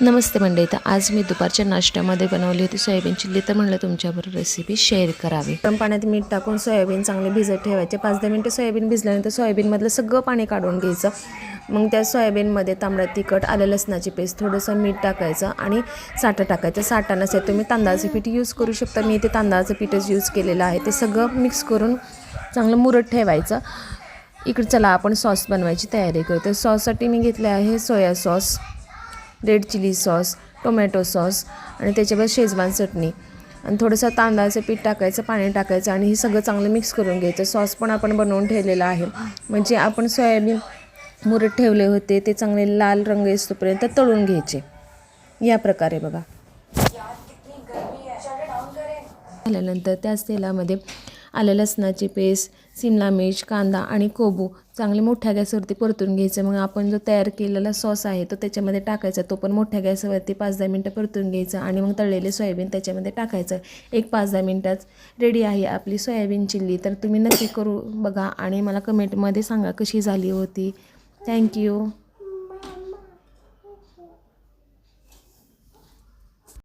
नमस्ते मंडळी. तर आज मी दुपारच्या नाश्त्यामध्ये बनवली होती सोयाबीन चिल्ली. तर म्हणलं तुमच्याबरोबर रेसिपी शेअर करावी. गरम पाण्यात मीठ टाकून सोयाबीन चांगले भिजत ठेवायचे. 5-10 मिनटं सोयाबीन भिजल्यानंतर सोयाबीनमधलं सगळं पाणी काढून घ्यायचं. मग त्या सोयाबीनमध्ये तांबडा तिखट, आलं लसणाची पेस्ट, थोडंसं मीठ टाकायचं आणि साठं टाकायचं. साठा नसेल तुम्ही तांदळाचं पीठ यूज करू शकता. मी इथे तांदळाचं पीठच यूज केलेलं आहे. ते सगळं मिक्स करून चांगलं मुरत ठेवायचं. इकडे चला आपण सॉस बनवायची तयारी करतो. सॉससाठी मी घेतले आहे soya sauce, red chilli sauce, tomato sauce आणि त्याच्यावर शेजवान चटणी आणि थोडंसं तांदळाचं पीठ टाकायचं, पाणी टाकायचं आणि हे सगळं चांगलं मिक्स करून घ्यायचं. सॉस पण आपण बनवून ठेवलेला आहे. म्हणजे आपण सोयाबीन मुरत ठेवले होते ते चांगले लाल रंग येईपर्यंत तळून घ्यायचे. या प्रकारे बघा. झाल्यानंतर त्याच तेलामध्ये आलं लसणाची पेस्ट, सिमला मिर्च, कांदा आणि कोबू चांगले मोठ्या गॅसवरती परतून घ्यायचं. मग आपण जो तयार केलेला सॉस आहे तो त्याच्यामध्ये टाकायचा. तो पण मोठ्या गॅसवरती 5-10 मिनटं परतून घ्यायचं आणि मग तळलेले सोयाबीन त्याच्यामध्ये टाकायचं. 1-5-10 मिनटात रेडी आहे आपली सोयाबीन चिल्ली. तर तुम्ही नक्की करू बघा आणि मला कमेंटमध्ये सांगा कशी झाली होती. थँक्यू.